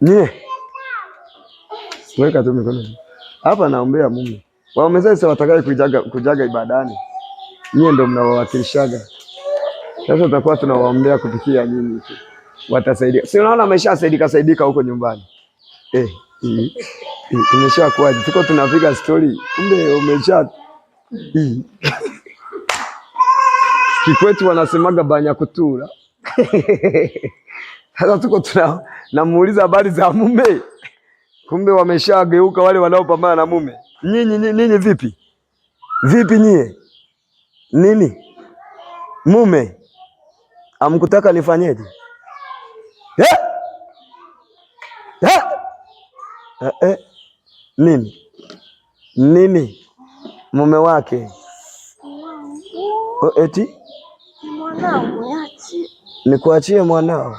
Nie. Weka tu mikono. Hapa naombea mume. Waume sasa watakaye kujaga ibadani. Nyie ndio mnawawakilishaga. Sasa tutakuwa tunawaombea kupitia nyinyi tu. Watasaidia. Si unaona ameshasaidika huko nyumbani. Imeshakuaje? Tuko tunapiga story. Kumbe umesha Kikwetu wanasemaga banya kutura. Sasa tuko namuuliza habari za mume. Kumbe wameshageuka wale wanaopambana na mume. Nyinyi vipi? Vipi nyie? Nini? Mume amkutaka nifanyeje? Nini? Mume wake. Eti? Mwanangu niachie. Nikuachie mwanao?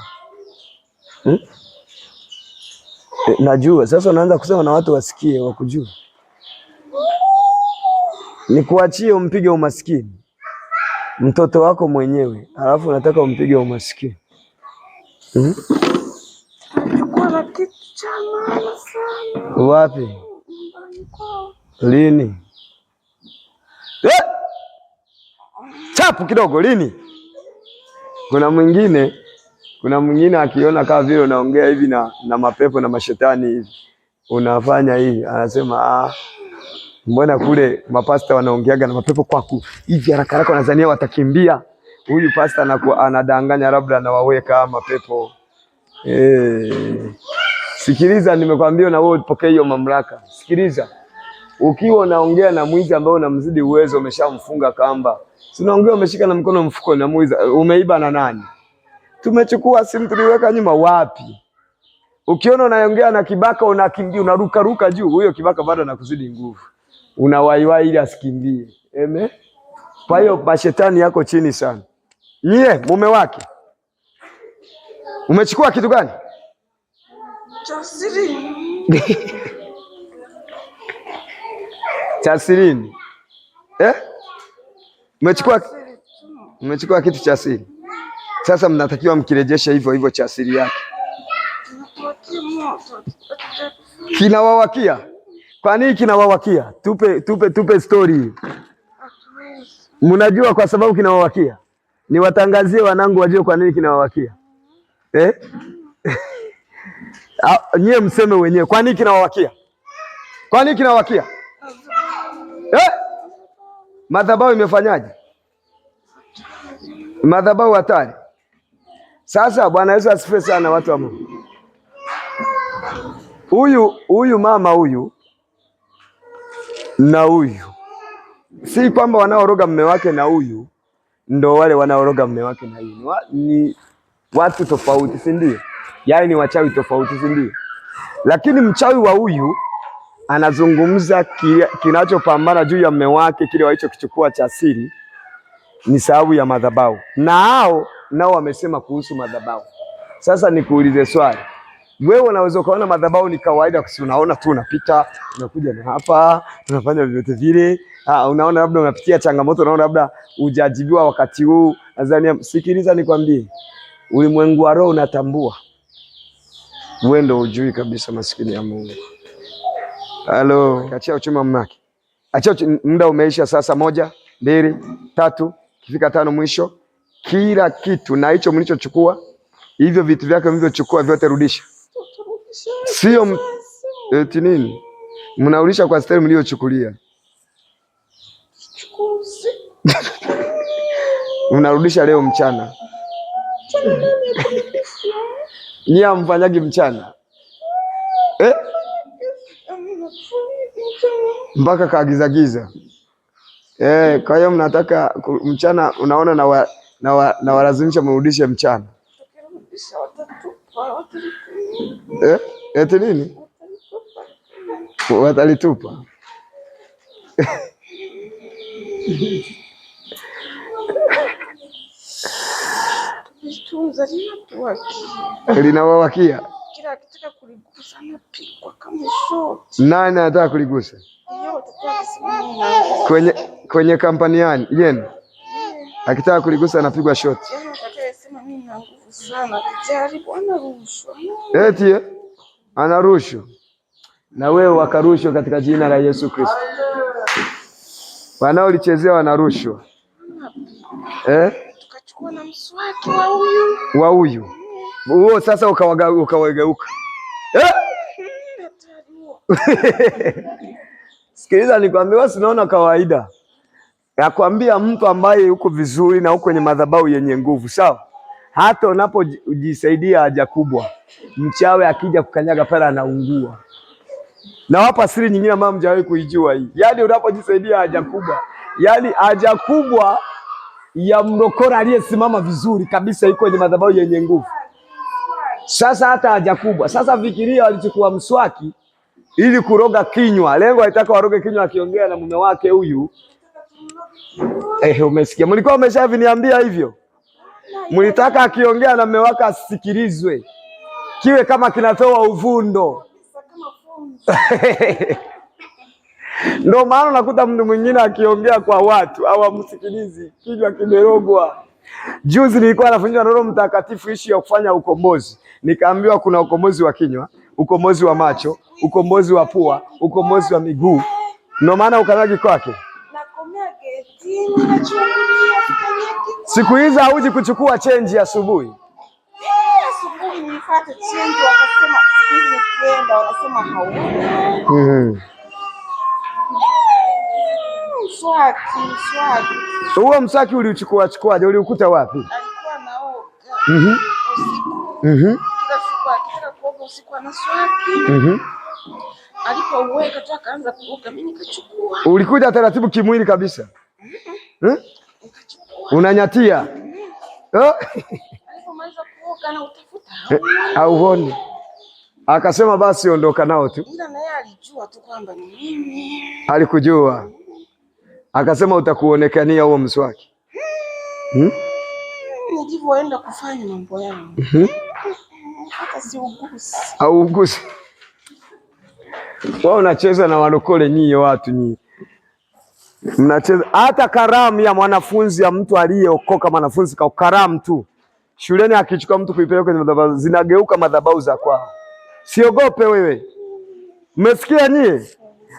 Najua. Sasa unaanza kusema na watu wasikie wakujue. Nikuachie umpige umaskini mtoto wako mwenyewe, alafu unataka umpige umaskini. Kuna kitu cha maana sana. Wapi? Lini? Chapu kidogo lini? Kuna mwingine akiona kama vile unaongea hivi na mapepo na mashetani hivi, unafanya hivi, anasema mbona kule mapasta wanaongeaga na mapepo kwaku hivi haraka haraka, wanazania watakimbia. Huyu pasta anadanganya, labda anawaweka mapepo. Sikiliza, nimekwambia na wewe upokee hiyo mamlaka. Sikiliza, ukiwa unaongea na mwizi ambaye unamzidi uwezo, umeshamfunga kamba, si unaongea umeshika na mkono mfuko na mwizi, umeiba na nani? Tumechukua simu tuliweka nyuma wapi? Ukiona unaongea na kibaka unakimbia, unaruka juu, huyo kibaka bado anakuzidi nguvu, unawaiwai ili asikimbie. Kwa hiyo mashetani yako chini sana. Nyie mume wake umechukua kitu gani? Cha siri. Cha sirini. Umechukua kitu cha siri. Sasa mnatakiwa mkirejesha hivyo hivyo cha siri yake. Kinawawakia. Kwa nini kinawawakia? Tupe story. Mnajua kwa sababu kinawawakia. Niwatangazie wanangu wajue kwa nini kinawawakia. Nyie mseme wenyewe kwa nini kinawawakia? Kwa nini kinawawakia? Madhabahu imefanyaje? Madhabahu hatari. Sasa Bwana Yesu asifiwe sana, watu wa Mungu. Huyu mama huyu na huyu, si kwamba wanaoroga mume wake na huyu ndo wale wanaoroga mume wake na huyu. Ni watu tofauti, si ndio? Yaani ni wachawi tofauti, si ndio? Lakini mchawi wa huyu anazungumza kinachopambana juu ya mume wake, kile walichokichukua cha siri ni sababu ya madhabahu. Nao wamesema kuhusu madhabahu. Sasa nikuulize swali. Wewe unaweza ukaona madhabahu ni kawaida, kwa sababu unaona tu unapita, unakuja na hapa, unafanya vyote vile. Unaona labda unapitia changamoto, unaona labda hujajibiwa wakati huu. Tanzania, sikiliza nikwambie. Ulimwengu wa roho unatambua. Wewe ndio hujui kabisa, maskini ya Mungu. Halo, achia uchuma mmaki. Achia, muda umeisha sasa. 1, 2, 3, kifika 5 mwisho. Kila kitu na hicho mlichochukua, hivyo vitu vyake mlivyochukua vyote rudisha. Sio eti nini? Mnaulisha kwa style mliochukulia. Mnarudisha leo mchana. Nyie mfanyagi mchana. Mpaka kaagiza. Kwa hiyo mnataka mchana, unaona na walazimisha mrudishe mchana. Eti nini? Watalitupa. Linawawakia. Kila akitaka kuligusa anapigwa kama shoti. Nani anataka kuligusa? Kwenye kampani yenu. Akitaka kuligusa anapigwa shoti. Atakayesema mimi na nguvu sana, tayari bwana rushwa. Eti anarushwa na wewe wakarushwa katika jina la Yesu Kristo. Wanaolichezea wanarushwa. Tukachukua na mswaki wa huyu huo sasa ukawageuka. Sikiliza nikwambie, wewe unaona kawaida nakwambia, mtu ambaye yuko vizuri na uko kwenye madhabahu yenye nguvu, sawa, hata unapojisaidia haja kubwa, mchawi akija kukanyaga pale anaungua. Na wapa siri nyingine ambayo mjawahi kuijua hii. Yaani unapojisaidia haja kubwa, yaani haja kubwa ya mrokora aliyesimama vizuri kabisa iko kwenye madhabahu yenye nguvu. Sasa hata haja kubwa. Sasa fikiria walichukua mswaki ili kuroga kinywa. Lengo alitaka waroge kinywa akiongea na mume wake huyu. Umesikia? Mlikuwa umeshaviniambia hivyo. Mlitaka akiongea na mume wake asikilizwe. Kiwe kama kinatoa uvundo. Ndio maana nakuta mtu mwingine akiongea kwa watu au amsikilizi, kinywa kimerogwa. Juzi nilikuwa nafundishwa na Roho Mtakatifu ishi ya kufanya ukombozi. Nikaambiwa kuna ukombozi wa kinywa, ukombozi wa macho, ukombozi wa pua, ukombozi wa miguu. Ndio maana ukanyagi kwake. Nakomea getini nachungulia siku hizi hauji kuchukua chenji asubuhi. Asubuhi nilipata chenji wakasema hizi nikienda wanasema hauna. Mswaki. Huo mswaki uliuchukuaje? Uliukuta wapi? Alikuwa naoga. Usiku. Kila siku akitaka kuoga usiku ana mswaki. Alipouweka tu akaanza kuoga, mimi nikachukua. Ulikuja taratibu kimwili kabisa. Unanyatia. Alipomaliza kuoga na utafuta hauoni. Akasema basi ondoka nao tu. Ila naye alijua tu kwamba ni mimi. Alikujua. Akasema utakuonekania huo mswaki. Nilivyoenda kufanya mambo yangu. Hata siugusi. Haugusi. Wao unacheza na walokole nyinyi watu nyinyi. Mnacheza hata karamu ya mwanafunzi ya mtu aliyeokoka, mwanafunzi kwa karamu tu. Shuleni akichukua mtu kuipeleka kwenye madhabahu zinageuka madhabahu za kwao. Siogope wewe. Mmesikia nyie?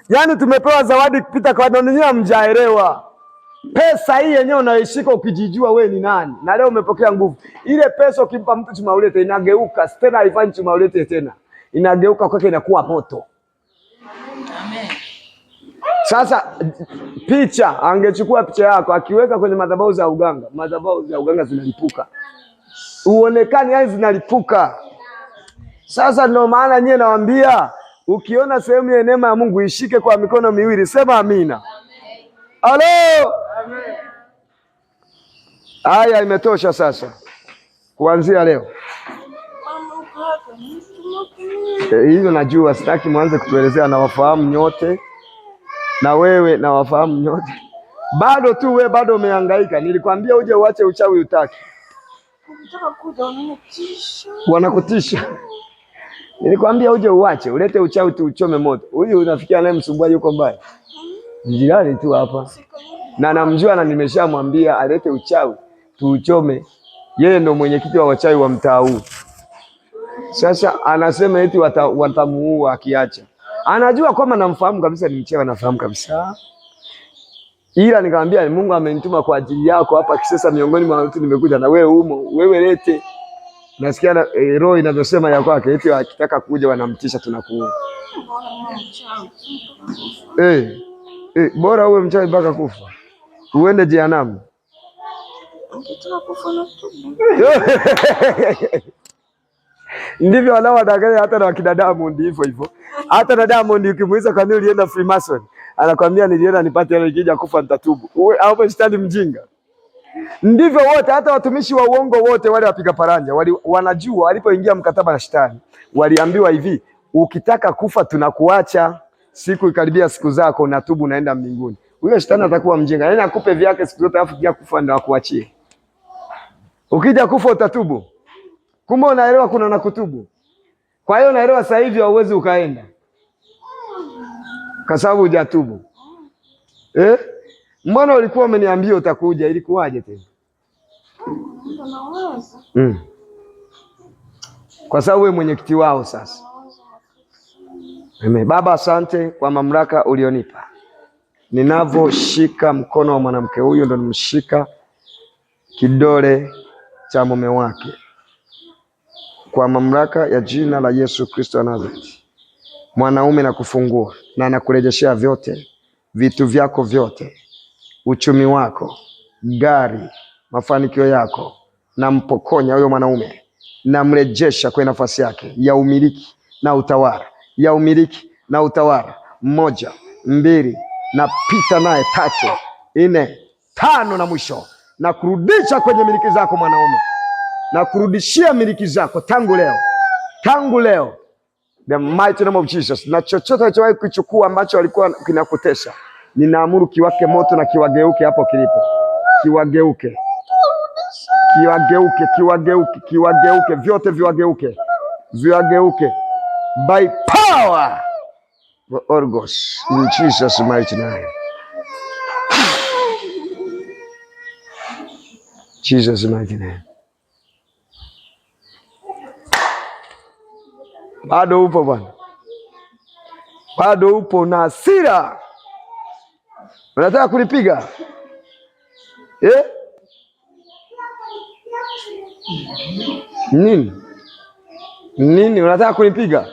Yaani tumepewa zawadi kupita kwa nyinyi hamjaelewa. Pesa hii yenyewe unaishika ukijijua wewe ni nani. Na leo umepokea nguvu. Ile pesa ukimpa mtu chuma ulete inageuka, tena haifanyi chuma ulete tena. Inageuka kwake inakuwa moto. Amen. Sasa picha angechukua picha yako akiweka kwenye madhabahu za uganga. Madhabahu za uganga zinalipuka. Uonekane yani zinalipuka. Sasa ndio maana nyie nawaambia ukiona sehemu ya neema ya Mungu ishike kwa mikono miwili, sema amina. Halo. Amen. Haya imetosha sasa. Kuanzia leo. Hiyo najua sitaki mwanze kutuelezea, na wafahamu nyote. Na wewe na wafahamu nyote. Bado tu wewe bado umehangaika. Nilikwambia uje uache uchawi utaki. Unataka kuja unanitisha. Wanakutisha. Nilikwambia uje uache, ulete uchawi tu uchome moto. Huyu unafikia naye msumbuaji yuko mbaya. Jirani tu hapa. Na namjua na nimeshamwambia alete uchawi tuuchome. Yeye ndo mwenyekiti wa wachawi wa mtaa huu. Sasa anasema eti watamuua akiacha. Anajua kwamba namfahamu kabisa, ni mchawi, anafahamu kabisa. Ila nikamwambia Mungu amenituma kwa ajili yako hapa Kisesa, miongoni mwa watu nimekuja na wewe umo. Wewe lete. Nasikia roho inavyosema ya kwake eti akitaka kuja wanamtisha tunakuua. Bora uwe mchawi mpaka kufa. Uende jehanamu. Ukitaka kufa na tubu. Ndivyo wanaodanganya hata na wakina Diamond hivyo hivyo. Hata na Diamond ukimuuliza kwa nini ulienda Freemason, anakuambia nilienda nipate hela, nikija kufa nitatubu. Wewe hapo shetani mjinga. Ndivyo wote, hata watumishi wa uongo wote wale wapiga paranja wanajua walipoingia mkataba na shetani, waliambiwa hivi, ukitaka kufa tunakuacha, siku ikaribia siku zako unatubu unaenda mbinguni. Huyo shetani atakuwa mjinga. Yaani akupe vyake siku zote afu kija kufa ndio akuachie. Ukija kufa utatubu. Kumbe unaelewa kuna na kutubu. Kwa hiyo unaelewa sasa hivi hauwezi ukaenda. Kwa sababu hujatubu. Mbona ulikuwa umeniambia utakuja, ilikuwaje tena? Kwa sababu wewe mwenyekiti wao sasa. Amen. Baba, asante kwa mamlaka ulionipa. Ninavyoshika mkono wa mwanamke huyu, ndo nimshika kidole cha mume wake kwa mamlaka ya jina la Yesu Kristo wa Nazareti. Mwanaume na kufungua na nakurejeshea vyote, vitu vyako vyote, uchumi wako, gari, mafanikio yako, na mpokonya huyo mwanaume, na mrejesha kwenye nafasi yake ya umiliki na utawala, ya umiliki na utawala. 1, 2, na pita naye 3, 4, 5 na mwisho, na kurudisha kwenye miliki zako mwanaume, na kurudishia miliki zako tangu leo, the mighty name of Jesus. Na chochote alichowahi kuchukua ambacho alikuwa kinakutesa, ninaamuru kiwake moto na kiwageuke hapo kilipo, kiwageuke, vyote viwageuke by power of Holy Ghost in Jesus mighty name. Jesus mighty name. Bado upo bwana, bado upo na hasira, unataka kulipiga nini? Unataka kunipiga?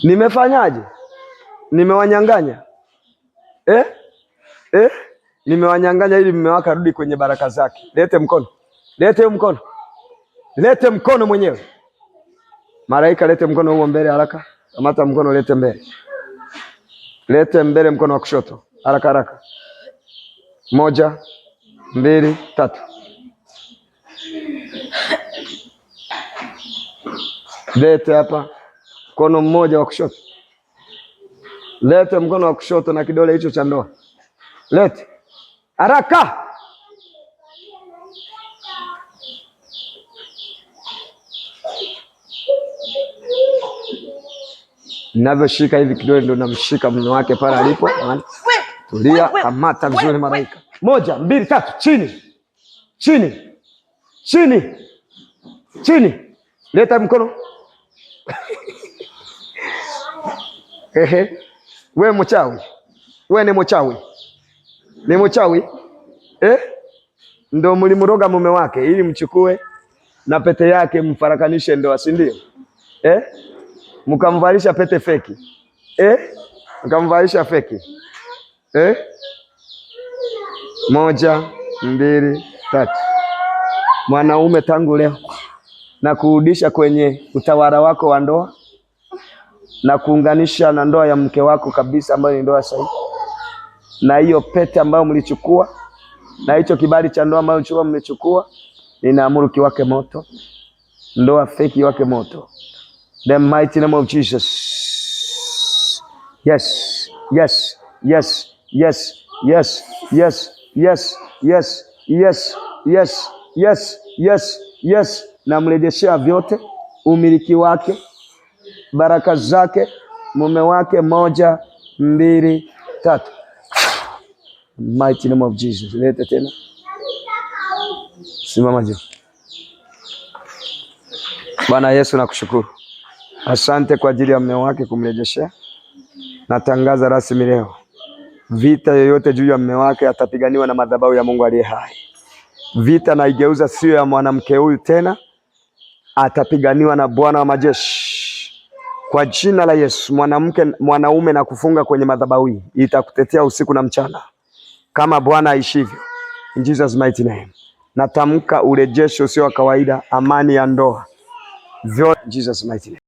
Nimefanyaje? Nimewanyang'anya nimewanyang'anya ili mume wake arudi kwenye baraka zake. Lete mkono, lete mkono mwenyewe. Malaika, lete mkono huo mbele haraka. Kamata mkono, lete mbele, mkono wa kushoto haraka. 1, 2, 3. Lete hapa mkono mmoja wa kushoto, lete mkono wa kushoto na kidole hicho cha ndoa, lete haraka. Ninavyoshika hivi kidole ndo namshika mume wake pale alipo. Tulia, kamata vizuri malaika. 1, 2, 3, chini. Leta mkono. We mchawi, we ni mchawi, ndo mlimroga mume wake ili mchukue na pete yake mfarakanishe ndoa, si ndio? Mkamvalisha pete feki, mkamvalisha feki. 1, 2, 3. Mwanaume, tangu leo na kurudisha kwenye utawala wako wa ndoa na kuunganisha na ndoa ya mke wako kabisa, ambayo ni ndoa sahihi, na hiyo pete ambayo mlichukua na hicho kibali cha ndoa ambayo mlichukua, ninaamuru kiwake moto, ndoa feki iwake moto, the mighty name of Jesus. Yes. Na mrejeshea vyote, umiliki wake, baraka zake, mume wake. 1, 2, 3. Mighty name of Jesus. Lete tena, simama juu. Bwana Yesu, nakushukuru, asante kwa ajili ya mume wake kumrejeshea. Natangaza rasmi leo, vita yoyote juu ya mume wake atapiganiwa na madhabahu ya Mungu aliye hai. Vita na igeuza sio ya mwanamke huyu tena, atapiganiwa na Bwana wa majeshi kwa jina la Yesu. Mwanaume na kufunga kwenye madhabahu hii itakutetea usiku na mchana kama Bwana aishivyo, in Jesus mighty name. Natamka urejesho usio wa kawaida, amani ya ndoa, vyote in Jesus mighty name.